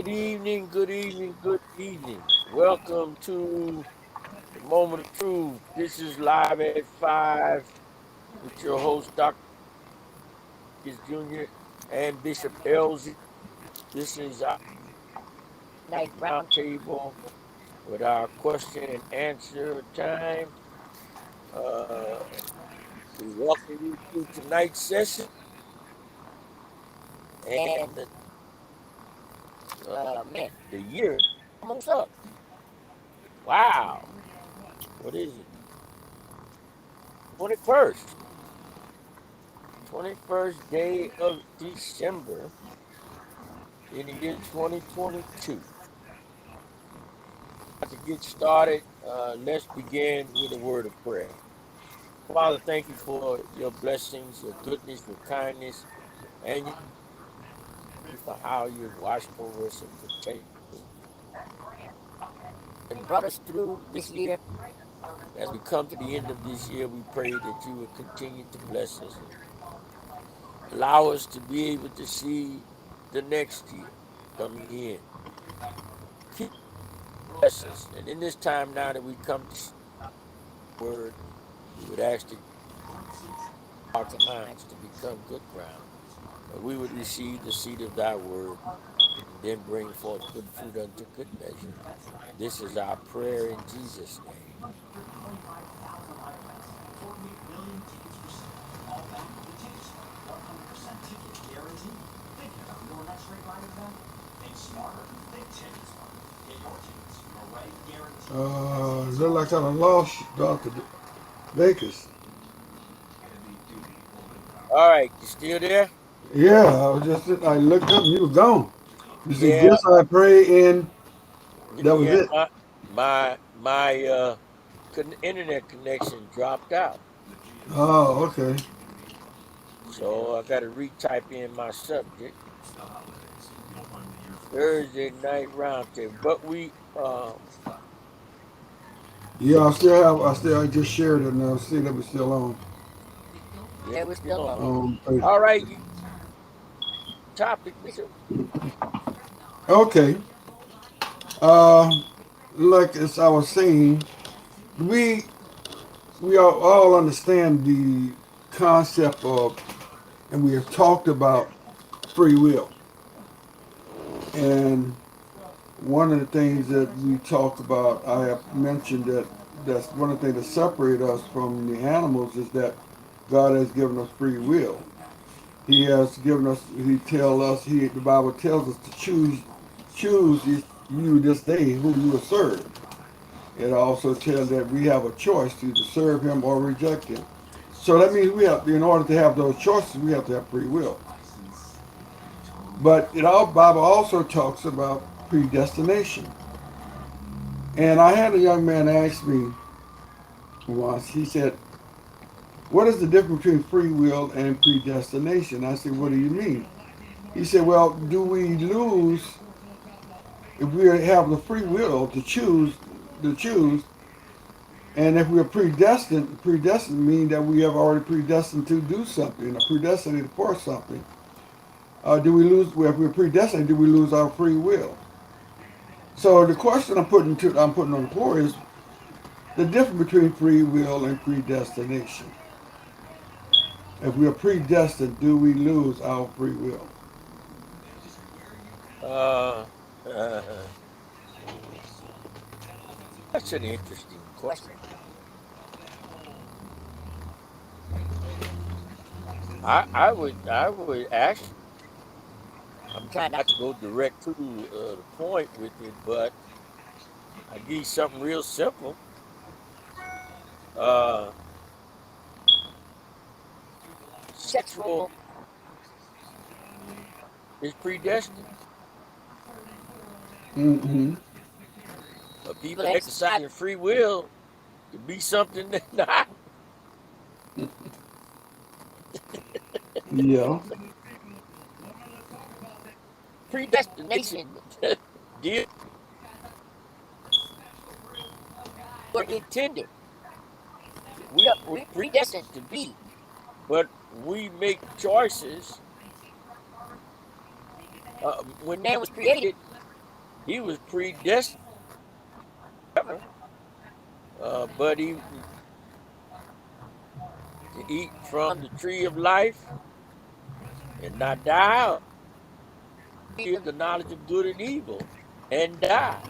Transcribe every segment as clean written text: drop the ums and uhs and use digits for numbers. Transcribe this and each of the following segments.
Good evening, good evening, good evening. Welcome to the Moment of Truth. This is Live at 5 with your host, Dr. Jr. and Bishop Elsie. This is our night roundtable with our question and answer time. Uh, we welcome you to tonight's session. And man, the year almost up. Wow. What is it? 21st. 21st day of December in the year 2022. To get started, let's begin with a word of prayer. Father, thank you for your blessings, your goodness, your kindness, and for how you've watched over us and protected us and brought us through this year. As we come to the end of this year, we pray that you will continue to bless us and allow us to be able to see the next year coming in. Keep bless us. And in this time now that we come to word, we would ask that our minds to become good ground, that we would receive the seed of thy word, and then bring forth good fruit unto good measure. This is our prayer in Jesus' name. Look like I done lost Dr. Bakers. All right, you still there? Yeah, I looked up and you was gone. You said, Yeah, yes, I pray, and that was yeah. it. My internet connection dropped out, Oh, okay. so I got to retype in my subject. Thursday night roundtable, but Yeah, I just shared it now. See that we're still on. yeah, we're still on. Facebook. All right, topic, Bishop. Okay. Uh, like as I was saying, we all understand the concept of, and we have talked about free will. And one of the things that we talk about, I have mentioned that's one of the things that separate us from the animals is that God has given us free will. He has given us. The Bible tells us to choose you this day who you will serve. It also tells that we have a choice to either serve Him or reject Him. So that means in order to have those choices, we have to have free will. But Bible also talks about predestination. And I had a young man ask me once, he said, what is the difference between free will and predestination? I said, what do you mean? He said, well, do we lose if we have the free will to choose, and if we're predestined mean that we have already predestined to do something, or predestinated for something. Do we lose, if we're predestined, do we lose our free will? So the question I'm putting on the floor is the difference between free will and predestination. If we are predestined, do we lose our free will? Uh, that's an interesting question. I would actually. I'm trying not to go direct to the point with it, but I give you something real simple. Uh, Sexual is predestined. Mm-hmm. But people exercising free will to be something they're not. Yeah. Predestination deal were intended. We're predestined to be, but we make choices. When man was created, He was predestined, but he to eat from the tree of life and not die, of the knowledge of good and evil, and die.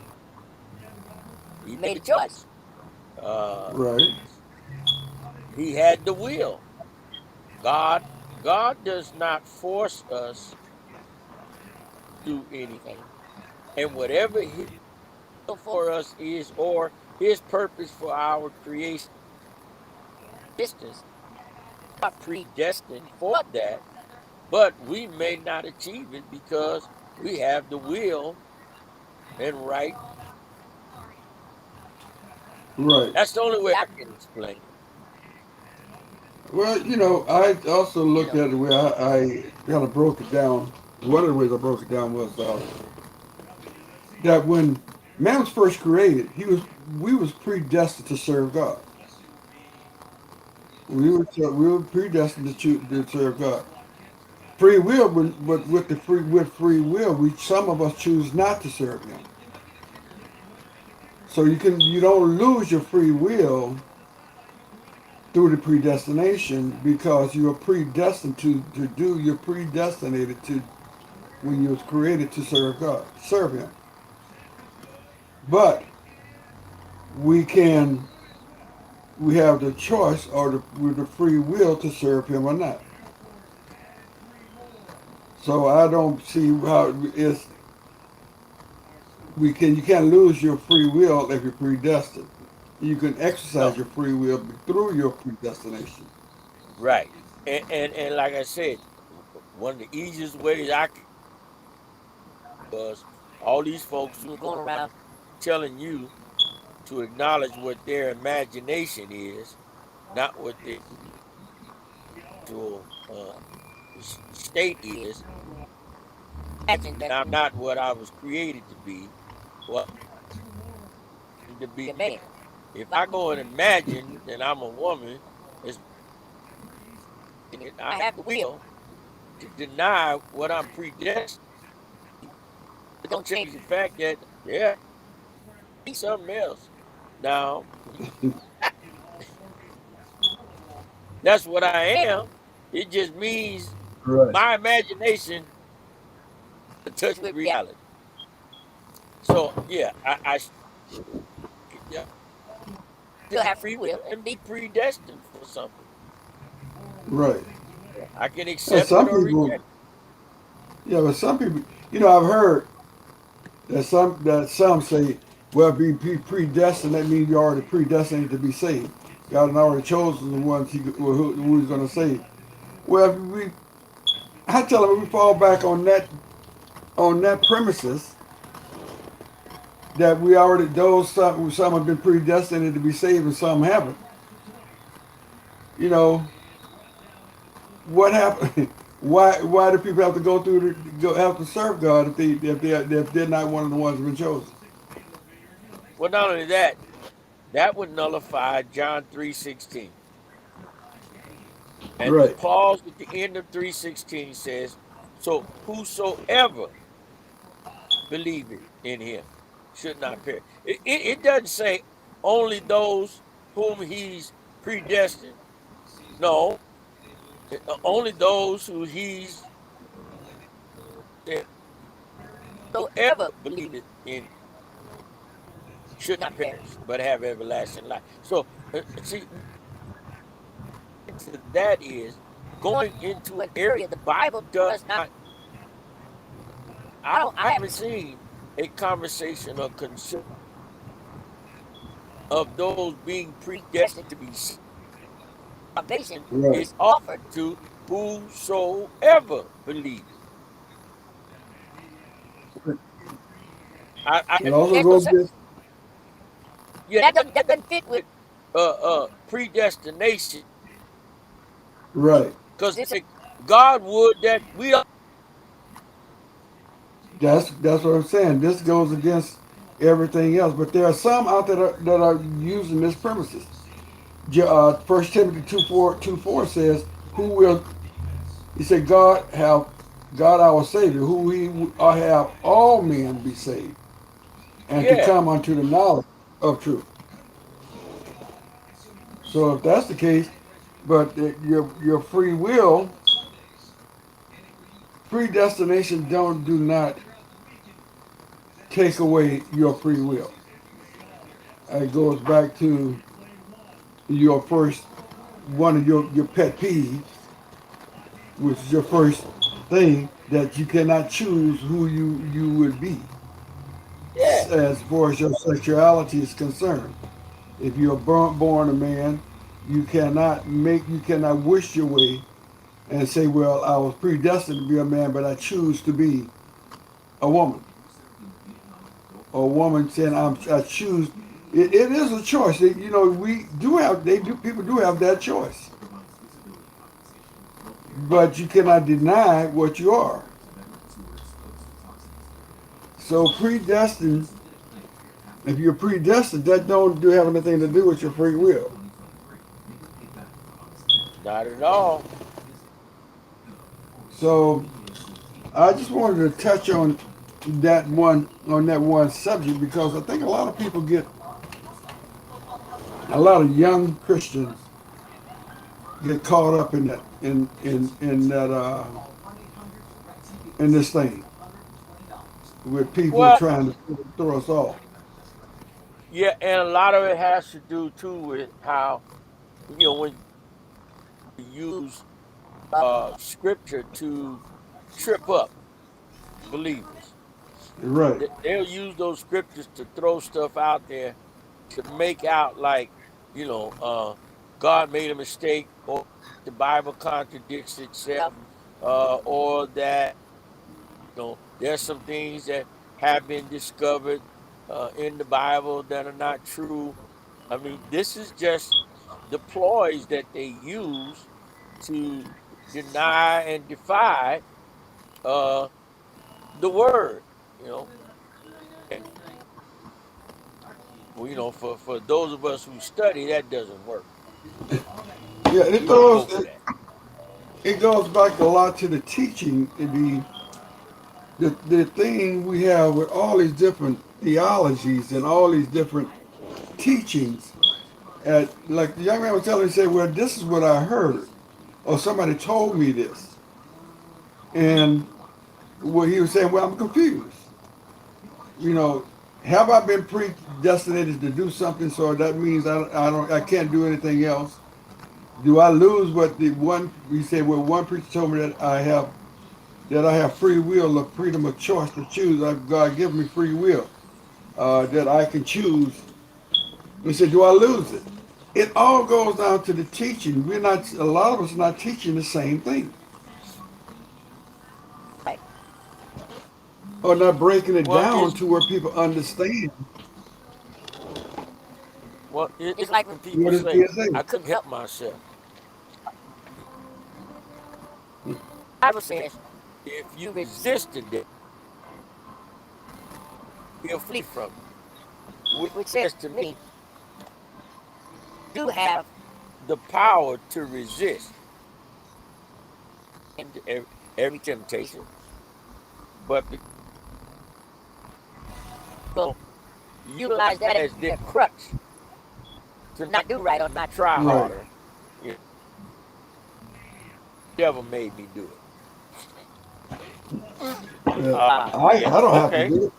He made a choice. Uh, Right. he had the will. God, God does not force us to do anything, and whatever His will for us is, or His purpose for our creation, distance, not predestined for that, but we may not achieve it because we have the will and right. Right. That's the only way I can explain it. Well, I also looked at it where I kind of broke it down. One of the ways I broke it down was that when man was first created, we was predestined to serve God. We were predestined to serve God. Free will, but with free will, we some of us choose not to serve Him. So you don't lose your free will through the predestination because you are predestined to do. You're predestinated to when you was created to serve God, serve Him. But we can we have the choice or with the free will to serve Him or not. So I don't see how it's we can you can't lose your free will if you're predestined. You can exercise No, your free will through your predestination. right. And like I said, one of the easiest ways I could was all these folks who are going around telling you to acknowledge what their imagination is, not what their actual state is. Imagine that I'm not what I was created to be, or to be a man. If I go and imagine that I'm a woman, it's I have the will to deny what I'm predestined. It don't change the fact that yeah, be something else. Now that's what I am. It just means Right. my imagination to touch with reality. So yeah, yeah, still have free will and be predestined for something. Right. I can And accept it some or people, reject yeah, but some people, I've heard that some say, well, be predestined. That means you're already predestined to be saved. God had already chosen the ones who He's going to save. Well, I tell them if we fall back on that premises that we already some have been predestined to be saved and some haven't. You know what happened? Why do people have to go through have to serve God if they're not one of the ones who've been chosen? it. Well, not only that, that would nullify John 3:16. And the Right, clause at the end of 3:16 says, so whosoever believeth in him should not perish. It doesn't say only those whom he's predestined. No, only those who he's said, whoever believeth in should not perish, but have everlasting life. So, see, that is going into an area the Bible does not. I haven't seen a conversation or concern of those being predestined to be saved. Salvation right. is offered to whosoever believeth. It also There's no goes sense. against Yeah, that doesn't fit with predestination right. because God would that we are. That's what I'm saying. This goes against everything else. But there are some out there that are using this premises. 1 Timothy 2:4 says, "Who will?" He said, "God our Savior, who He have all men be saved." and to Yeah. come unto the knowledge of truth. So if that's the case, but your free will, predestination do not take away your free will. It goes back to your first one of your pet peeves, which is your first thing that you cannot choose who you would be Yeah. as far as your sexuality is concerned. If you're born a man, you cannot wish your way and say, well, I was predestined to be a man, but I choose to be a woman. Or a woman saying, I choose. It is a choice. We do have, people do have that choice. But you cannot deny what you are. So predestined, if you're predestined, that don't do have anything to do with your free will. Not at all. So I just wanted to touch on that one subject because I think a lot of people a lot of young Christians get caught up in that in this thing with people Well, trying to throw us off. yeah, and a lot of it has to do too with how when you use scripture to trip up believers. Right, They'll use those scriptures to throw stuff out there to make out like you know uh, God made a mistake, or the Bible contradicts itself, or that there's some things that have been discovered in the Bible that are not true. I mean, this is just the ploys that they use to deny and defy uh, the word. You know, and well, for those of us who study, that doesn't work. yeah, We don't go for that. it goes back a lot to the teaching, the thing we have with all these different theologies and all these different teachings. Like the young man was telling me, he said, "Well, this is what I heard, or somebody told me this," and what he was saying, "Well, I'm confused. You know, have I been predestinated to do something? So that means I can't do anything else. Do I lose what the one he said? Well, one preacher told me that I have free will, or freedom of choice to choose. God give me free will, that I can choose." He said, "Do I lose it?" It all goes down to the teaching. We're not A lot of us are not teaching the same thing, Right. or not breaking it Well, down to where people understand it's like when people what is say, being "I said. couldn't help myself." Bible says, if you resist the devil, he'll flee from you. Which says to me, you have the power to resist every temptation, but people utilize that as their crutch to not do right or not try Right. harder. You know, the devil made me do it. I Yeah, don't have to okay, do it.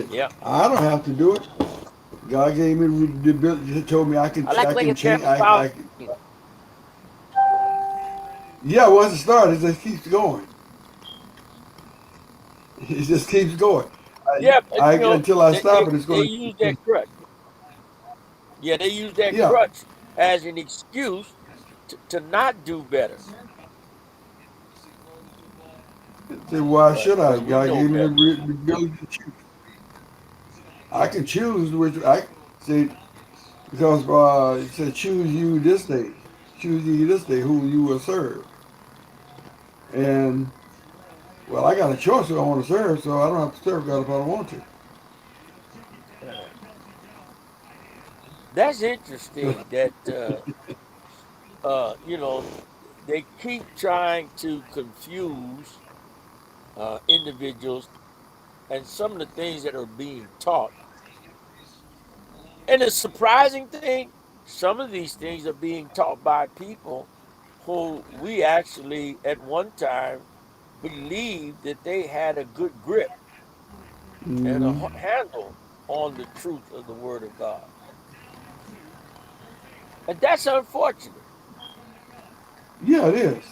yeah. I don't have to do it. God gave me the ability. He told me I like I the way can you're change. careful about you. Yeah. Once it starts, it just keeps going. It just keeps going. Yeah, but Until I they, stop they, it, it's they going use to. that crutch. Yeah, they use that Yeah. crutch as an excuse to not do better. Say, why should I? But we God know gave me better. the ability to choose. I can choose which I say because it said choose you this day, choose you this day who you will serve. And well, I got a choice who I want to serve, so I don't have to serve God if I don't want That's to. interesting that you know they keep trying to confuse individuals and some of the things that are being taught. And the surprising thing, some of these things are being taught by people who we actually at one time believed that they had a good grip and a Mm-hmm. handle on the truth of the Word of God. And that's unfortunate Yeah, it is.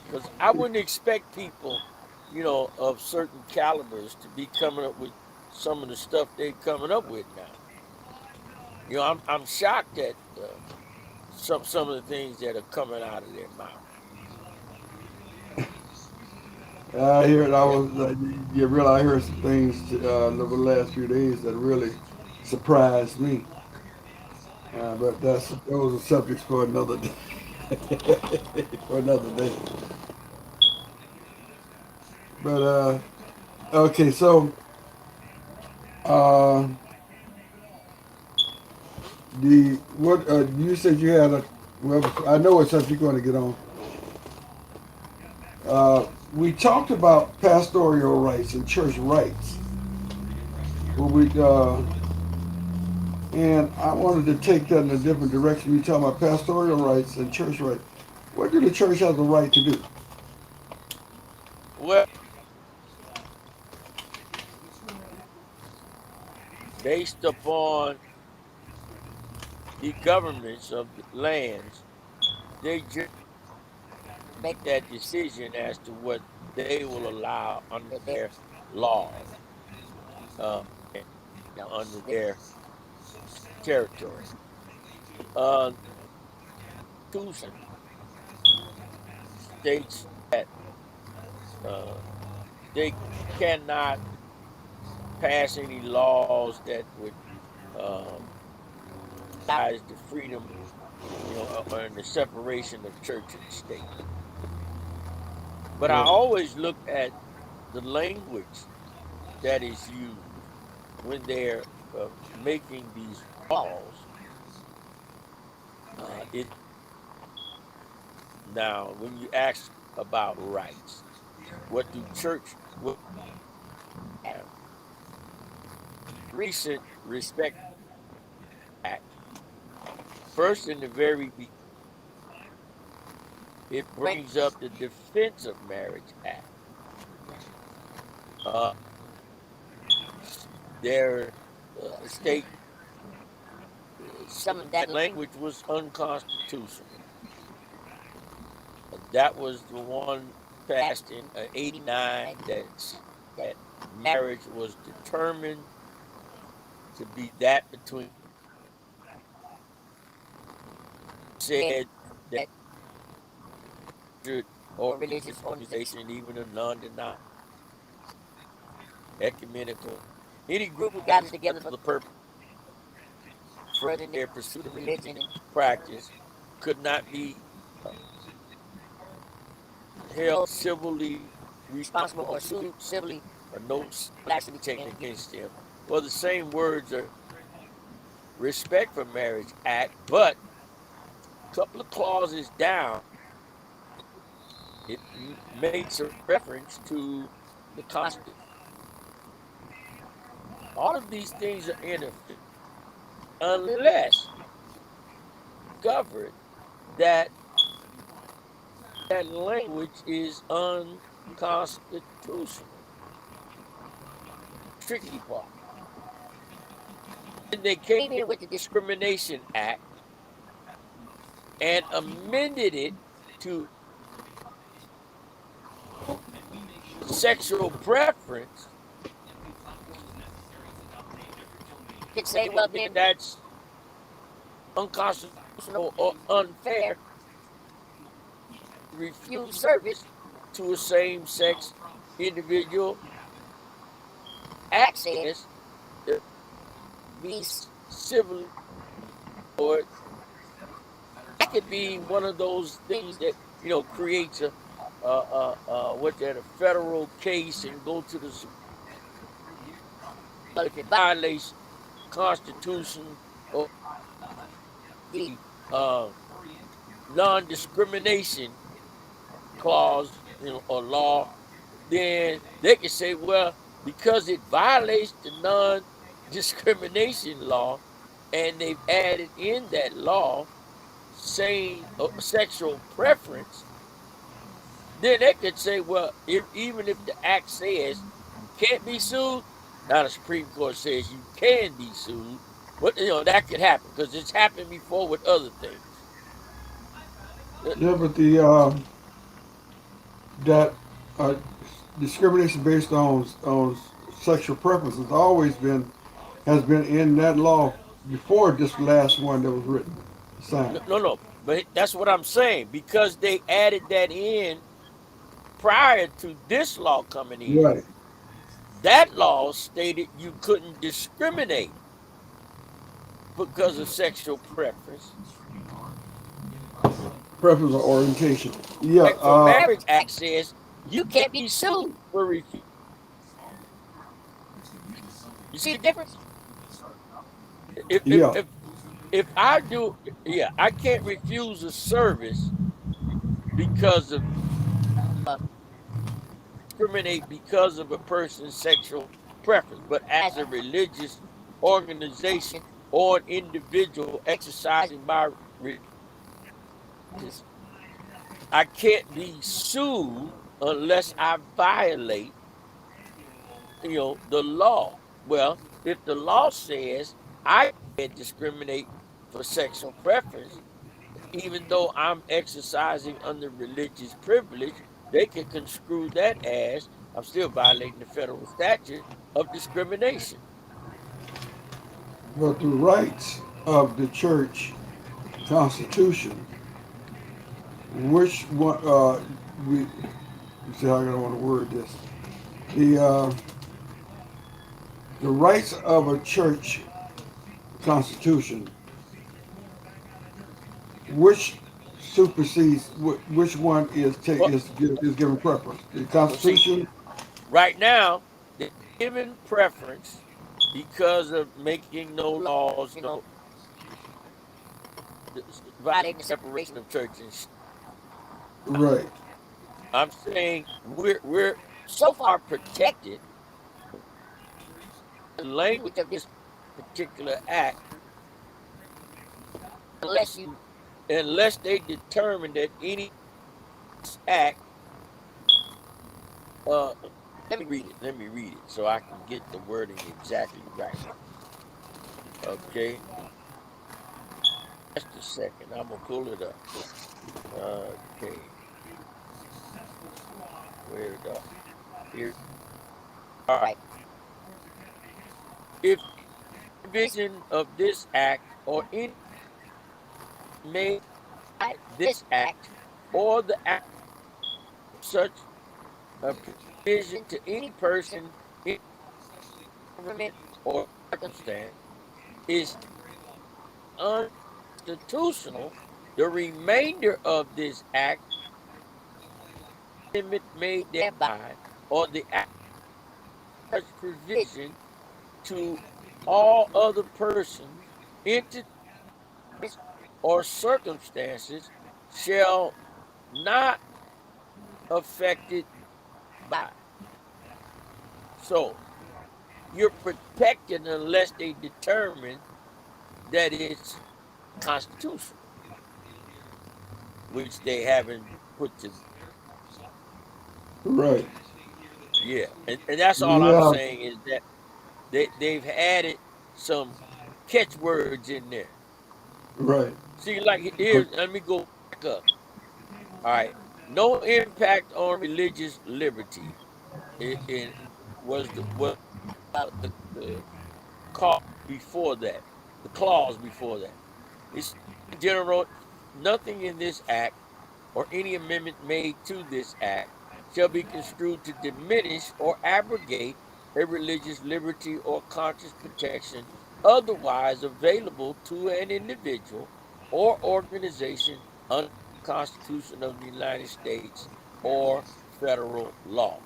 because I wouldn't expect people, of certain calibers to be coming up with some of the stuff they're coming up with now. I'm shocked at some of the things that are coming out of their mouth. I hear it. I Yeah, was, you realize I heard some things over the last few days that really surprised me. But those are subjects for another day. For another day. But okay, so uh, the what you said you had a well, I know what stuff you're going to get on. We talked about pastoral rights and church rights. Well, and I wanted to take that in a different direction. We talk about pastoral rights and church rights. What do the church have the right to do? well, based upon the governments of the lands, they just make that decision as to what they will allow under their laws, uh, under their territory. Uh, Constitution states that uh, they cannot pass any laws that would um, lies the freedom, and the separation of church and state. But I Right. always look at the language that is used when they're making these laws. It Now, when you ask about rights, what do church what have? Recent Respect Act, first in the very beginning, it brings up the Defense of Marriage Act. Uh, their state some of that language was unconstitutional. That was the one passed in '89 that marriage was determined to be that between said that or religious organization, even a non-denominational, ecumenical, any group who gathers together for the purpose of furthering their pursuit of religion and practice could not be held civilly responsible or sued civilly, or no action be taken against them. Well, the same words are Respect for Marriage Act, but a couple of clauses down, it makes a reference to the Constitution. All of these things are in effect unless discovered that that language is unconstitutional. Tricky part. And they came in with the Discrimination Act and amended it to sexual preference. You could say, well, then that's unconstitutional or unfair. Refuse service to a same sex individual. Access to be civilly, or that could be one of those things that creates a federal case and go to the but if it violates Constitution or the non-discrimination clause, or law, then they can say, well, because it violates the non-discrimination law, and they've added in that law saying sexual preference, then they could say, well, even if the act says you can't be sued, now the Supreme Court says you can be sued. But that could happen because it's happened before with other things. Yeah, but the that uh, discrimination based on sexual preference has been in that law before this last one that was written signed. No. But that's what I'm saying. Because they added that in prior to this law coming in, Right. that law stated you couldn't discriminate because of sexual preference. Preference or orientation. Yeah. Like for Marriage Act says you can't be sued for refusal. You see the difference? If if Yeah. if if I do, yeah, I can't refuse a service because of discriminate because of a person's sexual preference, but as a religious organization or an individual exercising my religious, I can't be sued unless I violate, the law. Well, if the law says I can't discriminate for sexual preference, even though I'm exercising under religious privilege, they can construe that as I'm still violating the federal statute of discrimination. But the rights of the church constitution, which one? We see how I don't want to word this. The uh, the rights of a church constitution, which supersedes which one Well, is given preference? The well, see, Constitution. right now they're given preference because of making no laws, violating the separation of church and state. Right. I'm saying we're so far protected. The language of this particular act, unless they determine that any act, uh, let me read it. Let me read it so I can get the wording exactly right. Okay, just a second. I'm gonna pull it up. Okay, where the here? All right. If provision of this act or any made by this act or the act of such a provision to any person in government or circumstance is unconstitutional, the remainder of this act, amendment made thereby, or the act of such provision to all other persons, entities, or circumstances shall not affected by. So you're protected unless they determine that it's constitutional, which they haven't put to. Right. Yeah, and that's all I'm Yeah. saying is that they've added some catchwords in there. Right. See, like here, let me go back up. All right, no impact on religious liberty. It was the call before that, the clause before that. It's general. Nothing in this act or any amendment made to this act shall be construed to diminish or abrogate a religious liberty or conscience protection otherwise available to an individual or organization under the Constitution of the United States or federal law.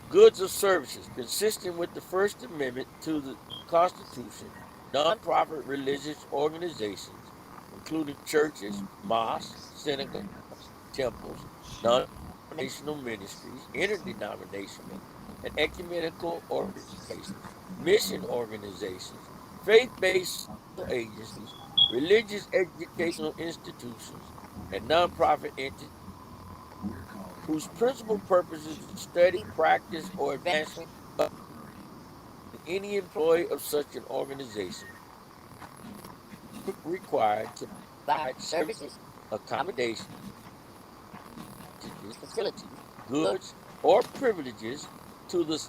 Goods or services consistent with the First Amendment to the Constitution, nonprofit religious organizations, including churches, mosques, synagogues, temples, non denominational ministries, interdenominational, and ecumenical organizations, mission organizations, faith-based agencies, religious educational institutions, and nonprofit entities whose principal purpose is to study, practice, or advancement of any employee of such an organization required to provide services, accommodations, facilities, goods, or privileges to the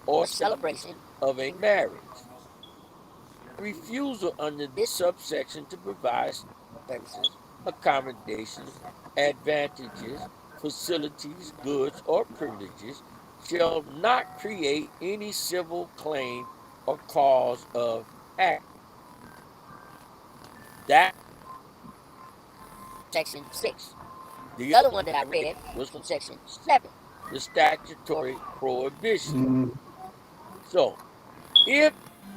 or celebration of a marriage. Refusal under this subsection to provide services, accommodations, advantages, facilities, goods, or privileges shall not create any civil claim or cause of action. That section 6. The other one that I read was from section 7, the statutory prohibition. Mm. So if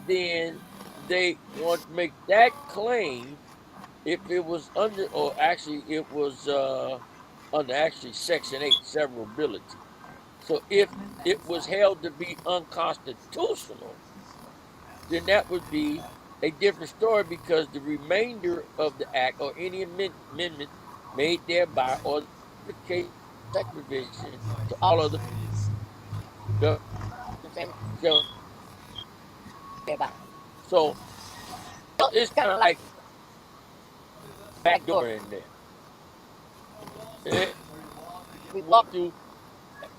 then they want to make that claim, if it was under, or actually it was under actually Section 8, severability. So if it was held to be unconstitutional, then that would be a different story because the remainder of the act or any amendment made thereby or the application of such provision to all other shall thereby. So it's kind of like backdoor in there. We walk through.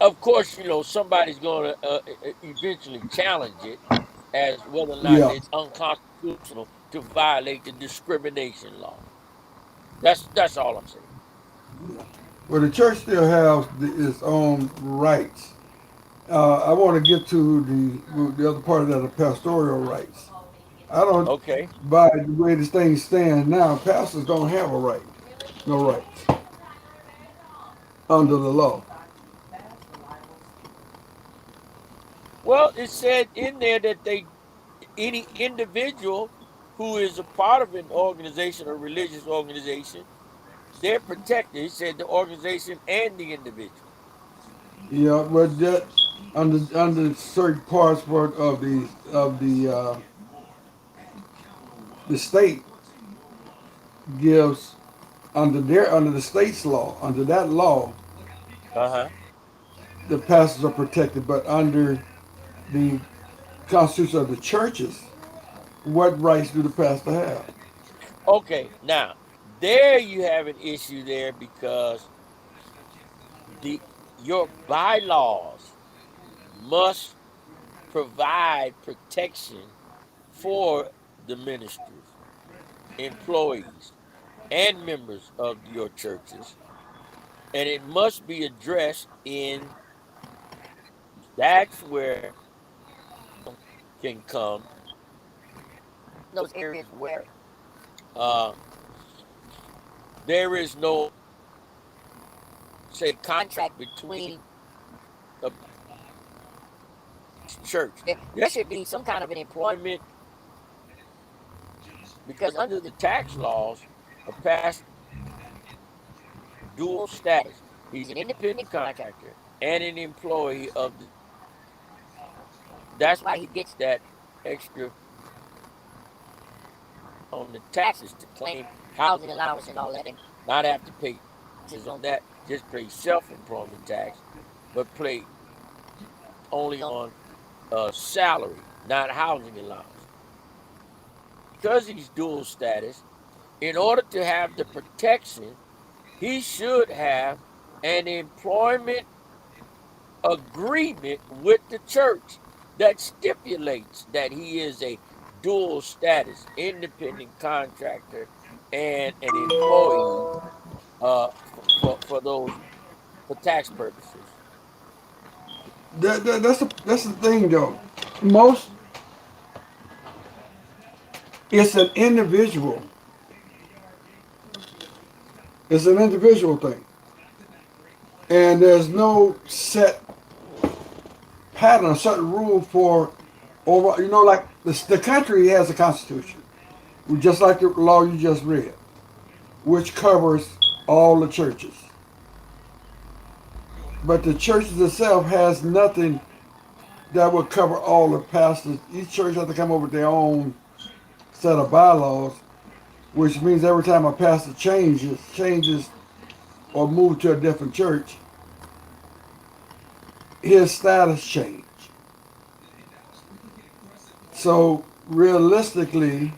Of course, somebody's going to eventually challenge it as whether or not Yeah. it's unconstitutional to violate the discrimination law. That's all I'm saying. Well, the church still has its own rights. I want to get to the other part of that, the pastoral rights. I don't Okay. by the way this thing stands now. Pastors don't have a right, no rights under the law. Well, it said in there that any individual who is a part of an organization or religious organization, they're protected. It said the organization and the individual. Yeah, but that under certain parts of the state gives under the state's law, under that law, Uh-huh. the pastors are protected, but under the constitution of the churches, what rights do the pastor have? Okay, now there you have an issue there because the your bylaws must provide protection for the ministers, employees, and members of your churches, and it must be addressed in that's where can come those areas where uh, there is no say contract between a church. There should be some kind of an employment because under the tax laws, a pastor dual status. He's an independent contractor and an employee of the. That's why he gets that extra on the taxes to claim housing allowance and all that, and not have to pay taxes on that. Just pay self-employment tax, but pay only on salary, not housing allowance. Because he's dual status, in order to have the protection, he should have an employment agreement with the church that stipulates that he is a dual status, independent contractor, and an employee for those for tax purposes. That's the thing though. Most it's an individual. It's an individual thing, and there's no set pattern, a certain rule for over. Like the country has a constitution, just like the law you just read, which covers all the churches. but the churches itself has nothing that would cover all the pastors. Each church has to come up with their own set of bylaws, which means every time a pastor changes or moves to a different church, his status change. So realistically,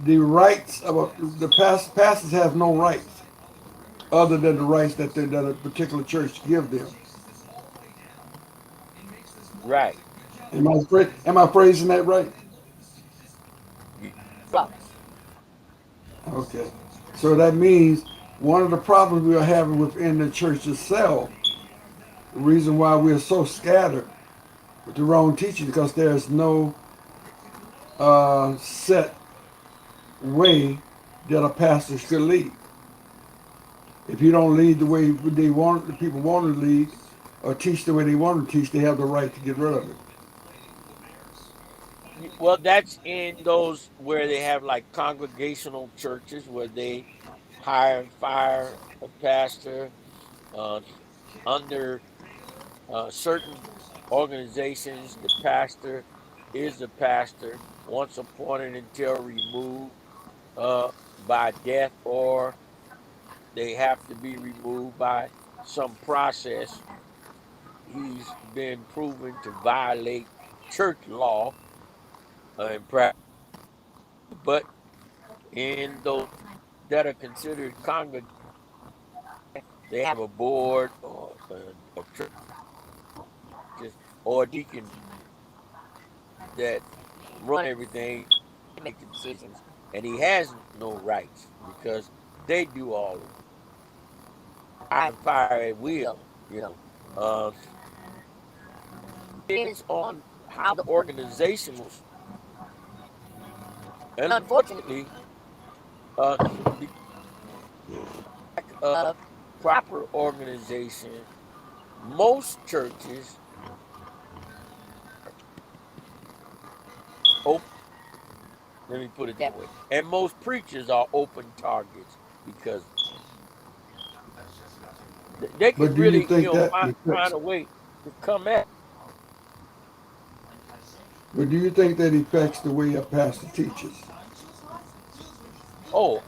the rights of the pastors have no rights other than the rights that a particular church give them. Right. Am I phrasing that right? You are. Okay. So that means one of the problems we are having within the church itself, the reason why we are so scattered with the wrong teaching, because there's no set way that a pastor should lead. If you don't lead the way they want, the people want to lead, or teach the way they want to teach, they have the right to get rid of it. Well, that's in those where they have like congregational churches where they hire and fire a pastor uh, under certain organizations. The pastor is the pastor once appointed until removed by death, or they have to be removed by some process. He's been proven to violate church law and practice, but in those that are considered congregations, they have a board or a church or a deacon that run everything, make the decisions, and he has no rights because they do all of it. I can fire at will, you know. Depends on how the organization was, and unfortunately, the lack of proper organization, most churches open. Let me put it that way, and most preachers are open targets because they can But do you really, think that find affects? a way to come at. But do you think that affects the way a pastor teaches? Oh,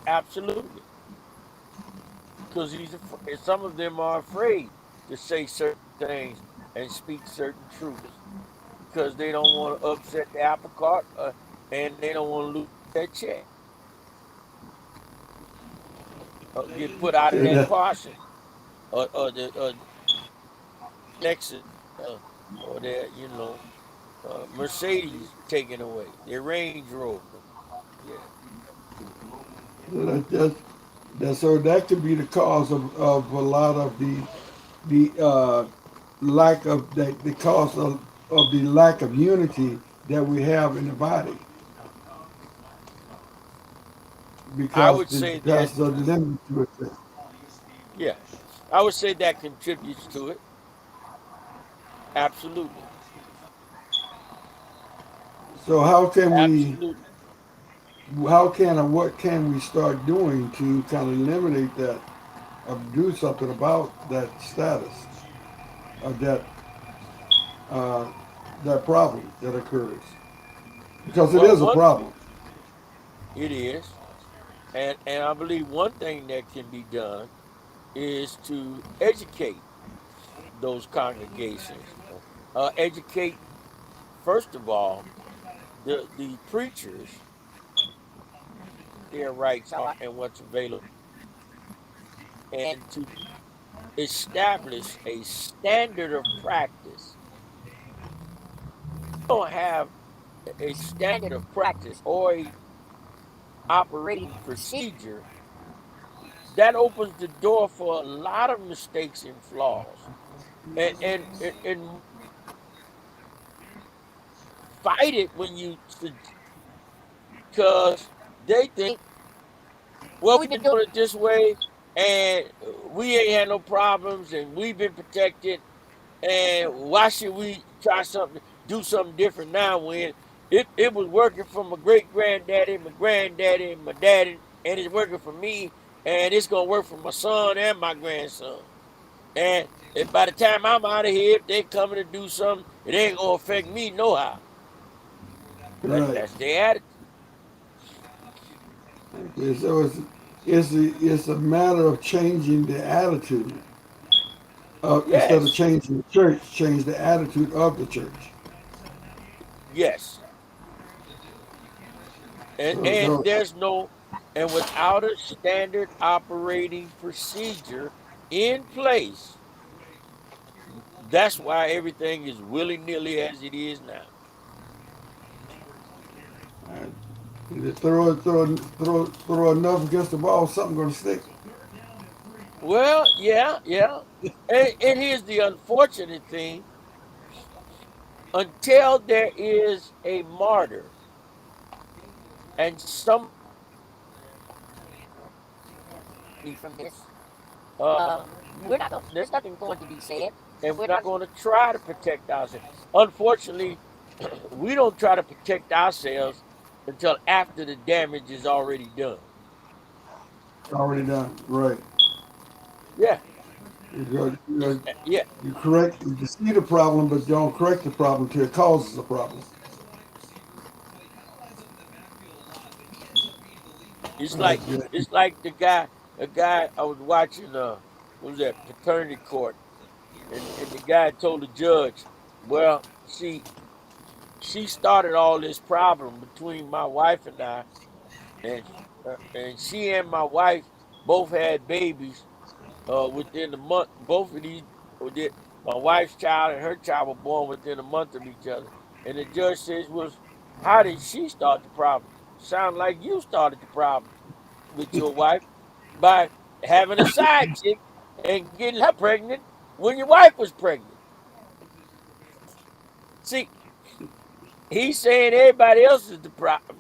absolutely, because some of them are afraid to say certain things and speak certain truths because they don't want to upset the apple cart, and they don't want to lose that check, get put out of And that that, portion, or the Lexus, or their Mercedes taken away, their Range Rover. Yeah, that, that, so that could be the cause of a lot of the lack of the cause of the lack of unity that we have in the body I because would the say that. pastors are limited to it. Yeah, I would say that contributes to it. Absolutely, So absolutely. how can or what can we start doing to kind of eliminate that or do something about that status of uh, that problem that occurs? Because it Well, is a one problem. it is, and I believe one thing that can be done is to educate those congregations. Educate first of all the preachers, their rights are and what's available, and to establish a standard of practice. You don't have a standard of practice or a operating procedure, that opens the door for a lot of mistakes and flaws. And fight it when because they think, well, we've been doing it this way, and we ain't had no problems, and we've been protected, and why should we try something, do something different now when it was working for my great granddaddy, my granddaddy, and my daddy, and it's working for me, and it's gonna work for my son and my grandson. And by the time I'm out of here, if they coming to do something, it ain't gonna affect me no how. Right. That's their attitude. Okay, so it's a matter of changing the attitude. Instead of Yes, changing the church, change the attitude of the church. yes. And So, and so there's no and without a standard operating procedure in place, that's why everything is willy-nilly as it is now. you throw enough against the wall, something gonna stick. Well, yeah, yeah. And here's the unfortunate thing: until there is a martyr and some from this, we're not going. There's nothing going to be said, and we're not going to try to protect ourselves. Unfortunately, we don't try to protect ourselves until after the damage is already done. Already done. Right. Yeah, yeah. You correct. You see the problem, but don't correct the problem till it causes a problem. It's Right. like Yeah. it's like a guy I was watching. What was that, paternity court? And the guy told the judge, "Well, she started all this problem between my wife and I, and she and my wife both had babies within the month. Both of these, my wife's child and her child were born within a month of each other." And the judge says, "Was how did she start the problem? Sound like you started the problem with your wife by having a side chick and getting her pregnant when your wife was pregnant." See, he's saying everybody else is the problem,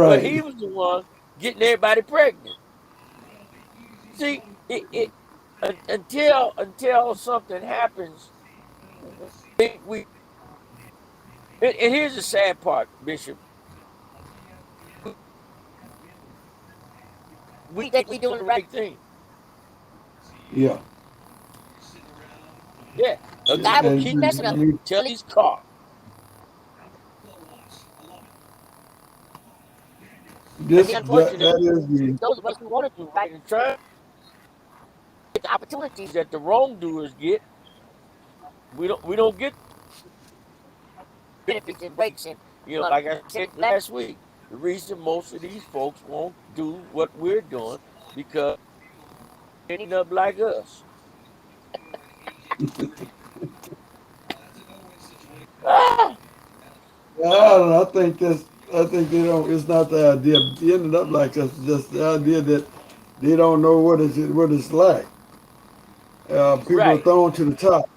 but Right. he was the one getting everybody pregnant. See, until something happens, we and here's the sad part, Bishop. We think we're doing the right thing. Yeah. Yeah, a guy will keep messing up And till he's caught. And the this unfortunate that is the those of us who want to do right and try the opportunities that the wrongdoers get, we don't get benefits and breaks. And like I said last week, the reason most of these folks won't do what we're doing because they end up like us. Ah, I don't know, I think they don't. It's not the idea. They ended up like us. Just the idea that they don't know what it's like. People are right. thrown to the top.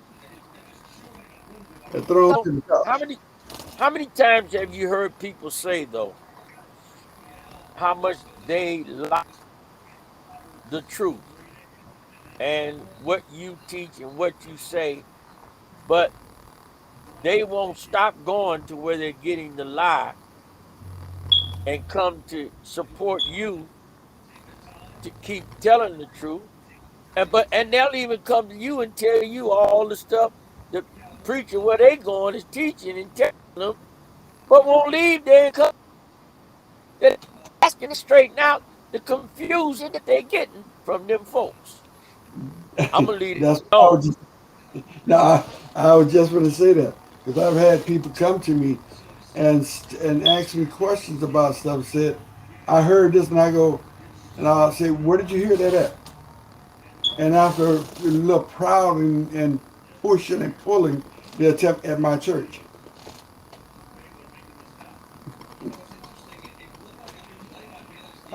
They're thrown So to the top. how many times have you heard people say though how much they like the truth and what you teach and what you say, but they won't stop going to where they're getting the lie and come to support you to keep telling the truth. And they'll even come to you and tell you all the stuff the preacher where they going is teaching and telling them, but won't leave there and come they're asking to straighten out the confusion that they're getting from them folks. I'm gonna leave it That's I alone. was just no. I was just going to say that because I've had people come to me and ask me questions about stuff. Said I heard this, and I go and I'll say, where did you hear that at? And after a little prodding and pushing and pulling, they attempt at my church.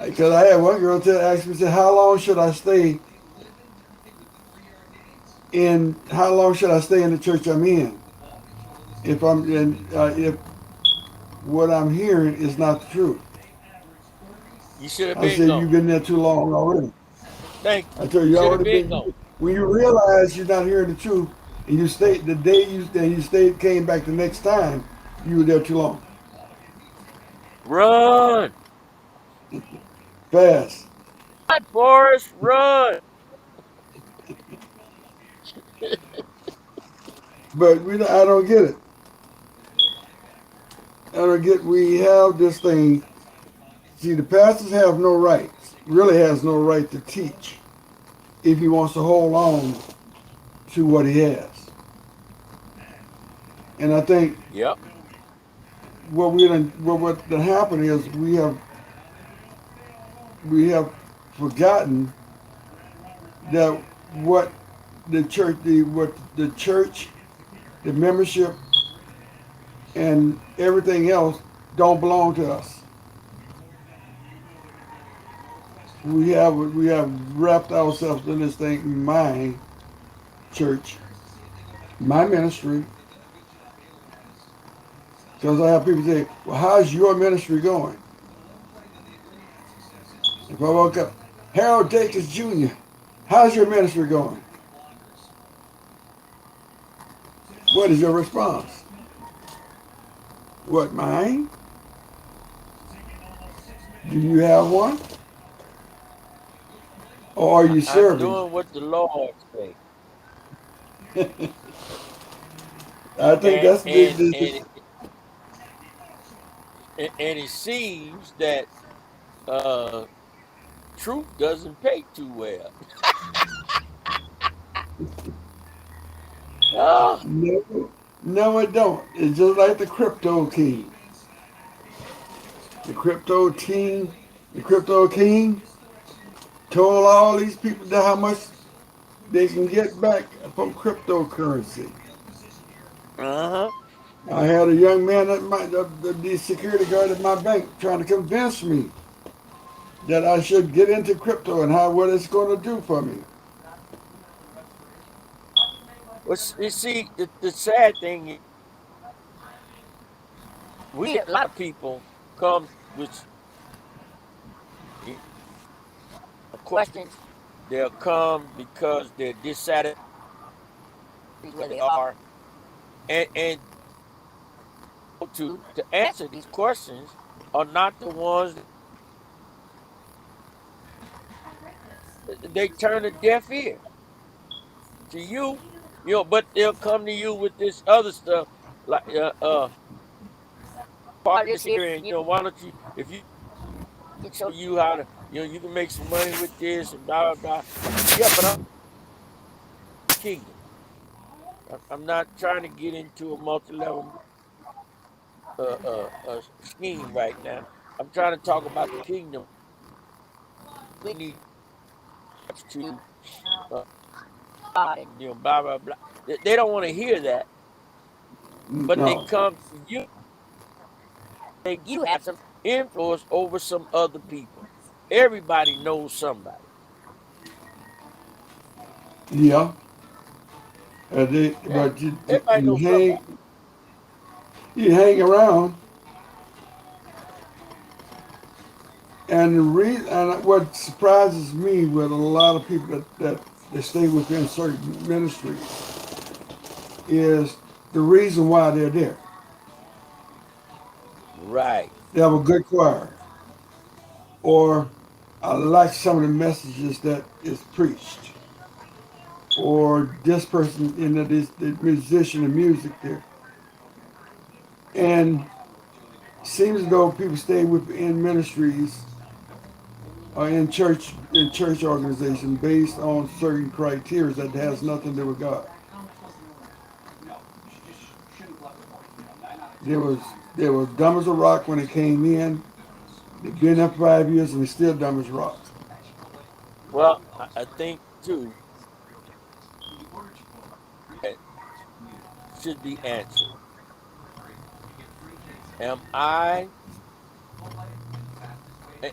Because I had one girl ask me, said, how long should I stay in the church I'm in? If what I'm hearing is not the truth. You should have I been said, you've gone. been there too long already. Thank I you. told you, You you should have already been gone. been. When you realize you're not hearing the truth, and you stayed the day you stayed came back the next time, you were there too long. Run, Fast. run, Forrest, run. But I don't get it. I don't get. We have this thing. See, the pastors have no rights. Really has no right to teach if he wants to hold on to what he has. And I think Yep. what done happened is we have forgotten that what the church, the membership, and everything else don't belong to us. We have wrapped ourselves in this thing. My church, my ministry. Because I have people say, "Well, how's your ministry going?" If I woke up, Harold Dacus Jr., how's your ministry going? What is your response? What, mine? Do you have one? Or are you I'm serving? doing what the Lord say. I think And that's and the and and it seems that uh truth doesn't pay too well. Oh, no, no, it don't. It's just like the crypto king. The crypto king, the crypto king told all these people that how much they can get back from cryptocurrency. uh-huh. I had a young man at the security guard at my bank trying to convince me that I should get into crypto and how what it's going to do for me. Well, you see, the sad thing is, we a lot of people come with questions. They'll come because they're dissatisfied where they are, and to answer these questions are not the ones they turn a deaf ear to you. You know, but they'll come to you with this other stuff like part of this here, and why don't you if you can show you how to you can make some money with this and blah blah blah. Yeah, but I'm kingdom. I'm not trying to get into a multi-level scheme right now. I'm trying to talk about the kingdom. We need to uh, and blah blah blah. They don't want to hear that, but they No, come to you. You have some influence over some other people. Everybody knows somebody. yeah, Yeah, but you, everybody you knows hang somebody. you hang around, and and what surprises me with a lot of people that stay within certain ministries is the reason why they're there. Right. They have a good choir, or I like some of the messages that is preached, or this person this the musician and music there, and seems as though people stay within ministries or in church organization based on certain criteria that has nothing to do with God. They was they were dumb as a rock when they came in. They've been there for 5 years and they're still dumb as rock. Well, I think too that should be answered. Am I?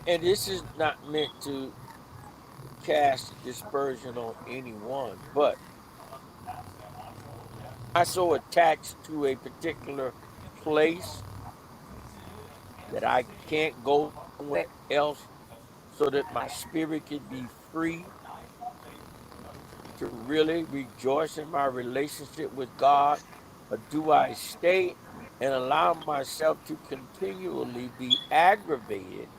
And this is not meant to cast dispersion on anyone, but I so attached to a particular place that I can't go somewhere else so that my spirit can be free to really rejoice in my relationship with God? Or do I stay and allow myself to continually be aggravated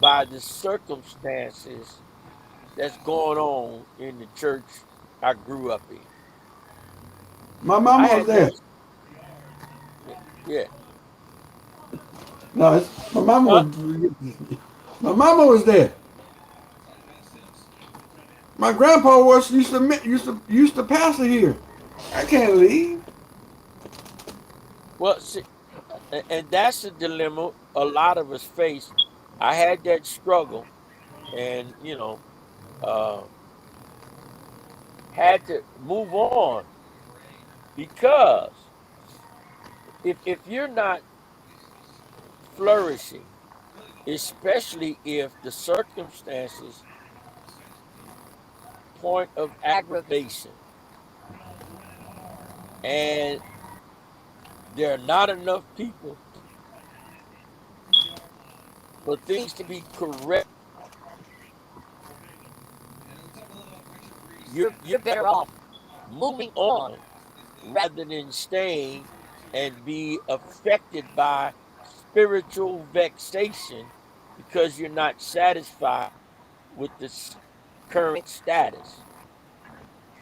by the circumstances that's going on in the church I grew up in? My I mama was had never. there. Yeah. No, my mama Huh? was. My mama was there. My grandpa was used to pastor here. I can't leave. Well, see, and that's a dilemma a lot of us face. I had that struggle, and uh, had to move on because if you're not flourishing, especially if the circumstances point of aggravation and there are not enough people for things to be correct, you're better off moving on rather than staying and be affected by spiritual vexation because you're not satisfied with the current status.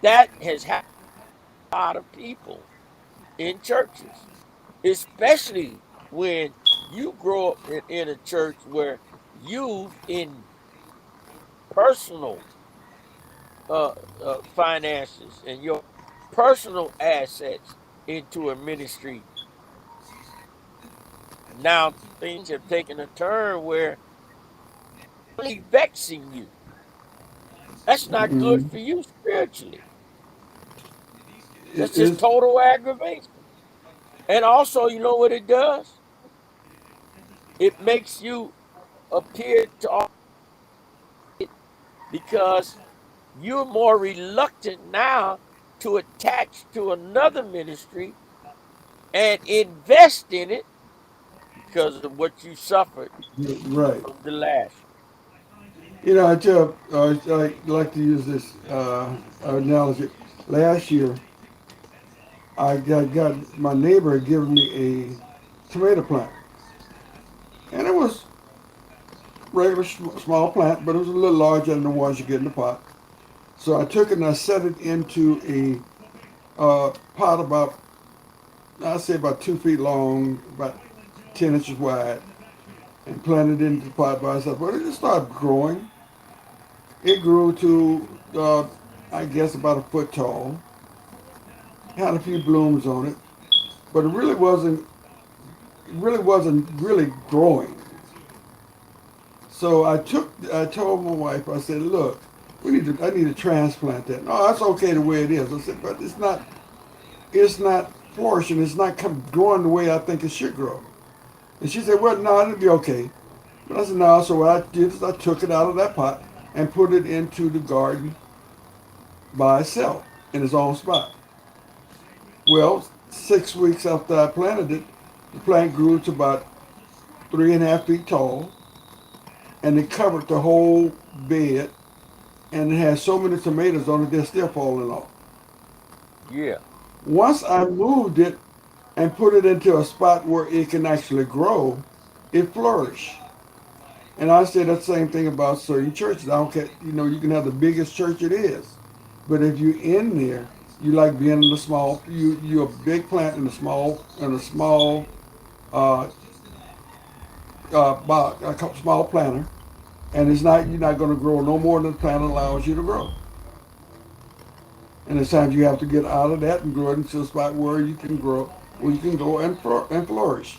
That has happened to a lot of people in churches, especially when you grow up in a church where you've in personal uh, finances and your personal assets into a ministry. Now things have taken a turn where really vexing you. That's not good Mm. for you spiritually. It That's just is. total aggravation. And also, you know what it does? It makes you appear to all it because you're more reluctant now to attach to another ministry and invest in it because of what you suffered Right. from the last I I like to use this analogy. Last year, I got my neighbor had given me a tomato plant, and it was regular small plant, but it was a little larger than the ones you get in the pot. So I took it and I set it into a pot about, I'd say about 2 feet long, about 10 inches wide, and planted it into the pot by itself. But it just started growing. It grew to, I guess, about a foot tall. Had a few blooms on it, but it really wasn't really growing. So I told my wife, I said, look, I need to transplant that. No, that's okay the way it is. I said, but it's not flourishing. It's not growing the way I think it should grow. And she said, well, no, it'll be okay. But I said, no. So what I did is I took it out of that pot and put it into the garden by itself in its own spot. Well, 6 weeks after I planted it, the plant grew to about 3.5 feet tall, and it covered the whole bed, and it had so many tomatoes on it they're still falling off. yeah. Once I moved it and put it into a spot where it can actually grow, it flourished. And I say that same thing about certain churches. I don't care, you can have the biggest church it is, but if you're in there, you like being in the small. You're a big plant in a small uh, box, a small planter, and you're not going to grow no more than the plant allows you to grow. And there's times you have to get out of that and grow it into a spot where you can grow, where you can go and flourish.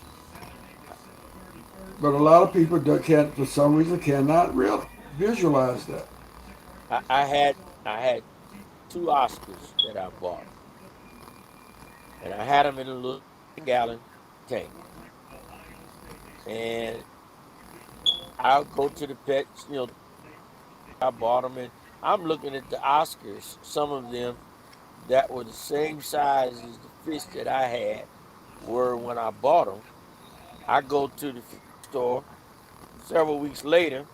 But a lot of people can't, for some reason, cannot really visualize that. I, I had I had two Oscars that I bought, and I had them in a little gallon tank. And I'll go to the pets, I bought them, and I'm looking at the Oscars. Some of them that were the same size as the fish that I had were when I bought them. I go to the fish store several weeks later,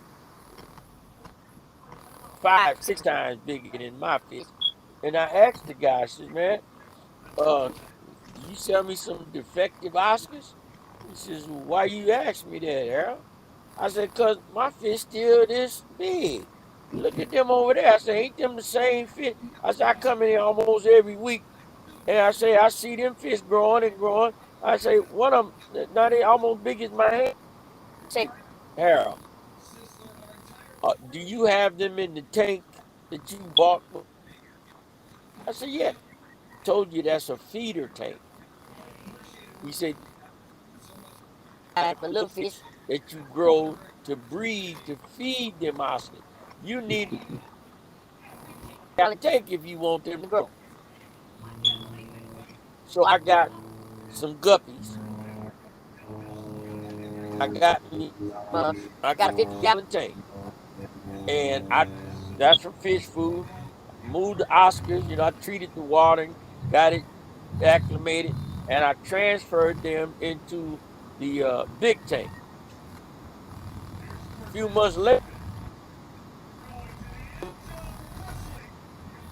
5, 6 times bigger than my fish. And I asked the guy, I said, man, uh, you sell me some defective Oscars? He says, well, why you ask me that, Harold? I said, cause my fish still this big. Look at them over there. I said, ain't them the same fish? I said, I come in here almost every week And I say, I see them fish growing and growing. I say, one of them, now they almost big as my hand. I say, Harold, do you have them in the tank that you bought? I said, yeah. Told you that's a feeder tank. He said, the little fish that you grow to breed to feed them Oscars. You need a tank if you want them to grow. So I got some guppies. I got me, I got a 50-gallon tank, and that's for fish food. Moved the Oscars, I treated the water, got it acclimated, and I transferred them into the big tank. A few months later,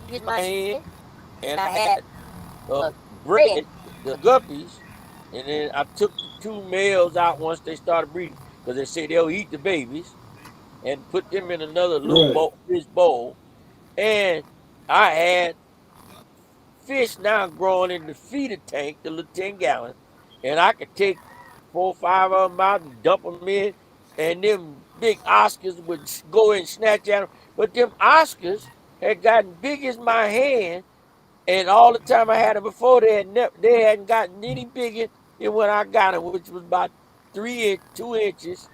get my hand, and I had bred the guppies, and then I took the two males out once they started breeding because they say they'll eat the babies, and put them in another little Right. fish bowl, and I had fish now growing in the feeder tank, the little 10-gallon, and I could take 4 or 5 of them out and dump them in, and them big Oscars would go and snatch at them. But them Oscars had gotten big as my hand, and all the time I had them before, they hadn't gotten any bigger than when I got them, which was about 2 inches.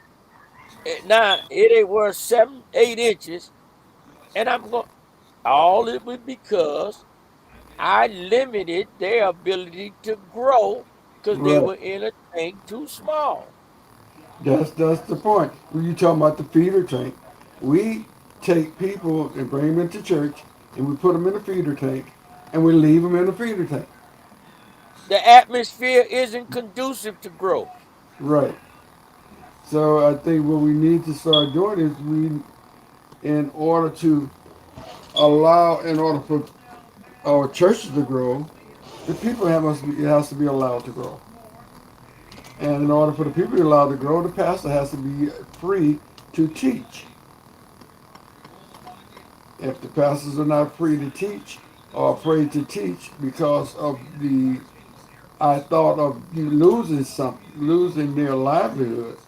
And now it ain't worth 7, 8 inches, and I'm going. All it was because I limited their ability to grow because they Right. were in a tank too small. That's the point. When you talking about the feeder tank, we take people and bring them into church, and we put them in a feeder tank, and we leave them in a feeder tank. The atmosphere isn't conducive to growth. Right. So I think what we need to start doing is in order to in order for our churches to grow, the people it has to be allowed to grow. And in order for the people to be allowed to grow, the pastor has to be free to teach. If the pastors are not free to teach or afraid to teach because of I thought of losing losing their livelihood.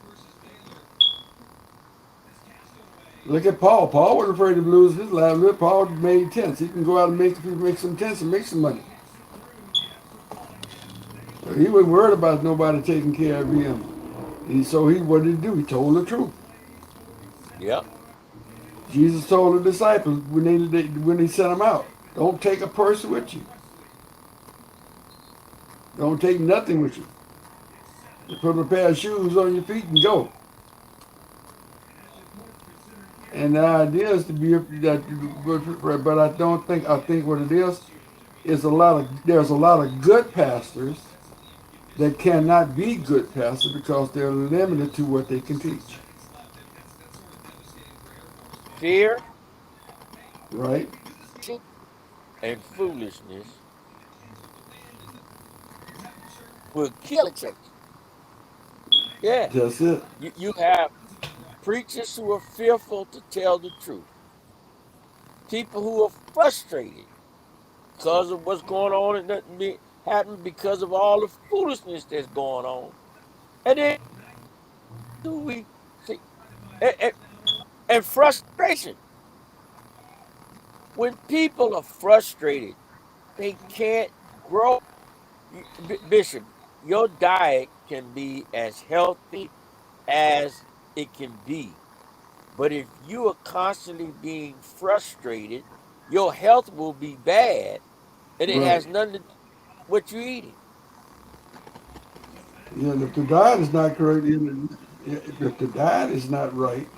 Look at Paul. Paul wasn't afraid of losing his livelihood. Paul made tents. He can go out and make some tents and make some money. So he wasn't worried about nobody taking care of him. What did he do? He told the truth. Yep. Jesus told the disciples when he sent them out, don't take a purse with you. Don't take nothing with you. You put a pair of shoes on your feet and go. And the idea is to be that, but I think what it is there's a lot of good pastors that cannot be good pastors because they're limited to what they can teach. Fear, Right? and foolishness will kill a church. Yeah. That's it. You have preachers who are fearful to tell the truth, people who are frustrated because of what's going on and nothing happening because of all the foolishness that's going on. And then do we see and frustration. When people are frustrated, they can't grow. Bishop, your diet can be as healthy as it can be. But if you are constantly being frustrated, your health will be bad, and it Right. has nothing to do with what you're eating. Yeah, if the diet is not correct, if the diet is not right,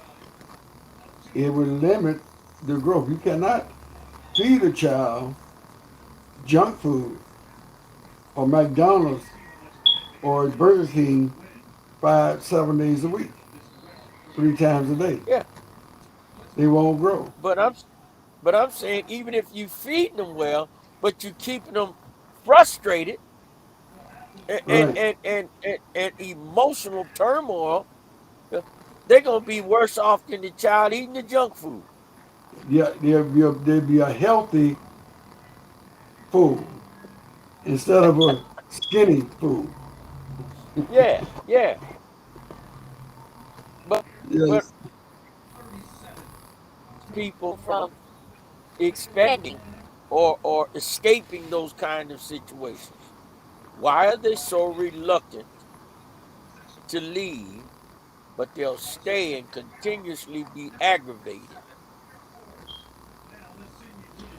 it will limit the growth. You cannot feed a child junk food or McDonald's or Burger King 5, 7 days a week, 3 times a day. Yeah, They won't grow. but I'm saying even if you feed them well, but you keeping them frustrated Right. and emotional turmoil, uh, they're gonna be worse off than the child eating the junk food. Yeah, there'd be a healthy food. instead of a skinny fool. Yeah, yeah. But but Yes. people from expanding or escaping those kind of situations. Why are they so reluctant to leave, but they'll stay and continuously be aggravated?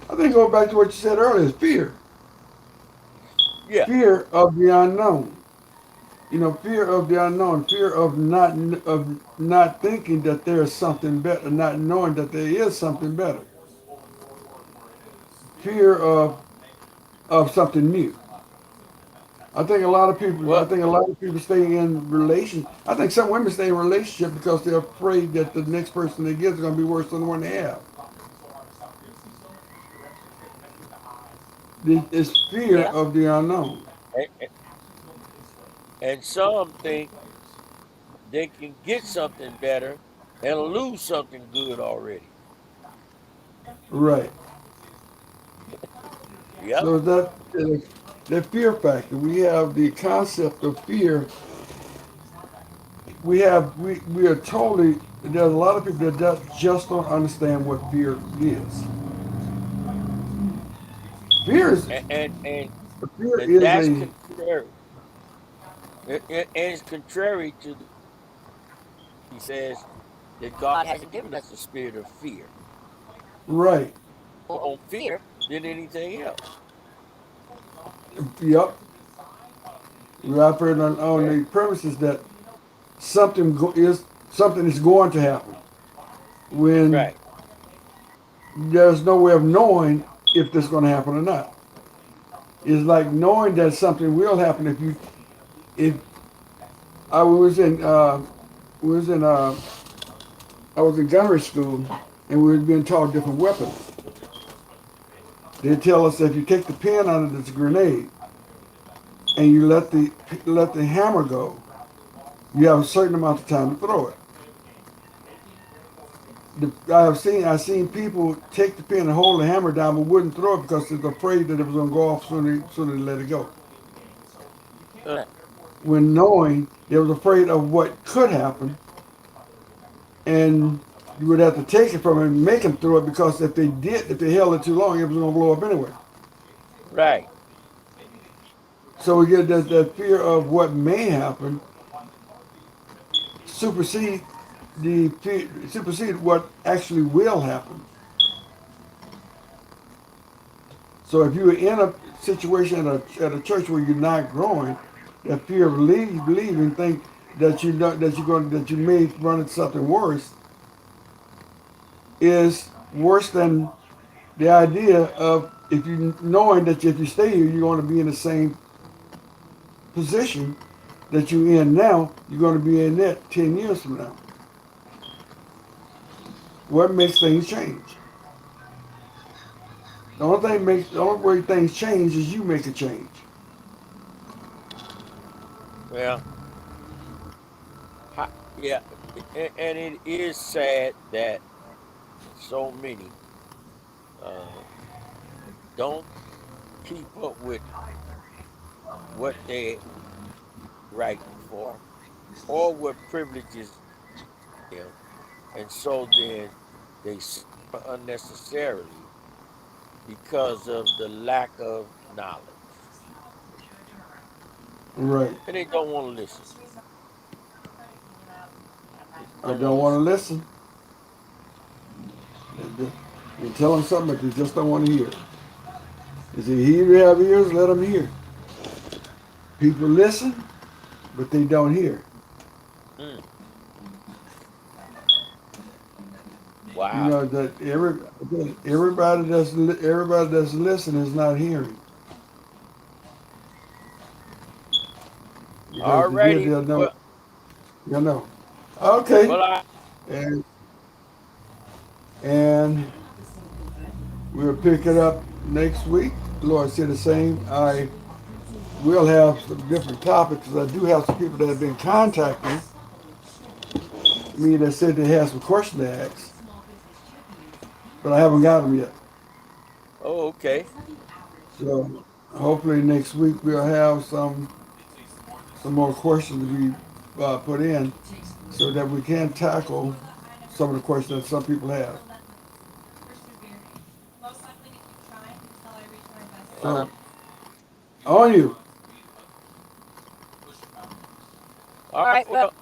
I think going back to what you said earlier is fear. Yeah. Fear of the unknown. You know, fear of the unknown, fear of not thinking that there is something better, not knowing that there is something better, fear of something new. I Well, think a lot of people stay in relation. I think some women stay in relationship because they're afraid that the next person they get is going to be worse than the one they have. It's fear yeah. of the unknown. And, and some think they can get something better and lose something good already. Right. Yep. So that fear factor. We have the concept of fear. We are totally. There's a lot of people that just don't understand what fear is. Fear is And fear and is that's a contrary. And it's contrary to he says that God hasn't given us the spirit of fear. right. More on fear than anything else. Yep. We operate on Yeah. the premises that something is going to happen when Right. there's no way of knowing if this is going to happen or not. It's like knowing that something will happen if I was in was in I was in gunnery school and we were being taught different weapons. They tell us that if you take the pin out of this grenade and you let the hammer go, you have a certain amount of time to throw it. I've seen people take the pin and hold the hammer down but wouldn't throw it because they're afraid that it was going to go off sooner they let it go. Right. When knowing they was afraid of what could happen, and you would have to take it from him and make him throw it because if they held it too long, it was going to blow up anyway. Right. So we get that fear of what may happen supersede supersede what actually will happen. So if you're in a situation at a church where you're not growing, that fear of leaving, think that you know, that you may run into something worse is worse than the idea of if you knowing that if you stay here, you're going to be in the same position that you're in now. You're going to be in that 10 years from now. What makes things change? The only way things change is you make a change. Well, yeah. And it is sad that so many uh, don't keep up with what they writing for or what privileges them, and so then they suffer unnecessarily because of the lack of knowledge, Right. and they don't want to listen. They I don't want don't to want to listen. listen. You tell them something, but they just don't want to hear. They say, "He who have ears, let them hear." People listen, but they don't hear. Mm, You wow. know that everybody that's listening is not hearing because they did Alrighty. they'll know. Well, You know. Okay, well, and and we'll pick it up next week. Lord said the same. I will have some different topics. I do have some people that have been contacting me that said they have some questions to ask, but I haven't got them yet. oh, okay. So hopefully next week we'll have some more questions to be put in so that we can tackle some of the questions that some people have. So, Um, on you. all right, well,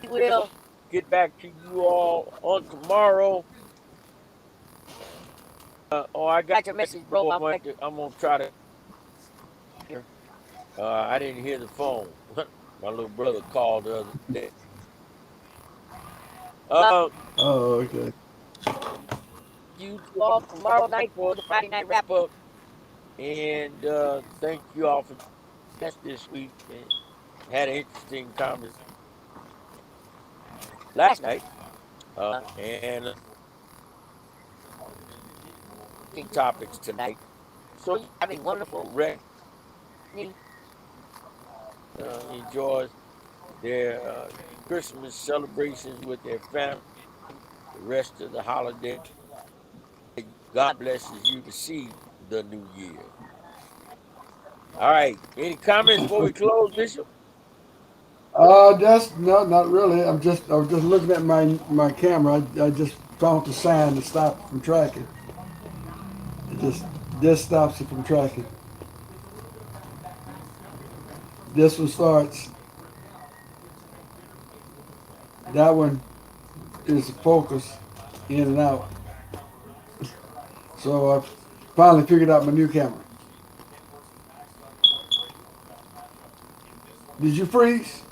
we will get back to you all on tomorrow. Oh, I got your message, bro. I'm gonna try to. I didn't hear the phone. My little brother called the other day. Uh, Oh, okay. you all tomorrow night for the Friday night wrap up, and thank you all for us this week. And had an interesting conversation last night, and topics tonight. So you have a wonderful rest. Enjoys their Christmas celebrations with their family. The rest of the holiday. God blesses you to see the new year. All right. Any comments before we close, Bishop? That's not really. I was just looking at my camera. I just found the sign to stop from tracking. It just stops it from tracking. This one starts. That one is focus in and out. So I finally figured out my new camera. Did you freeze?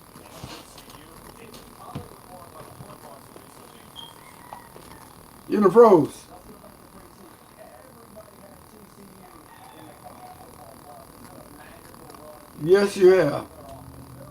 You done froze. Yes, you have.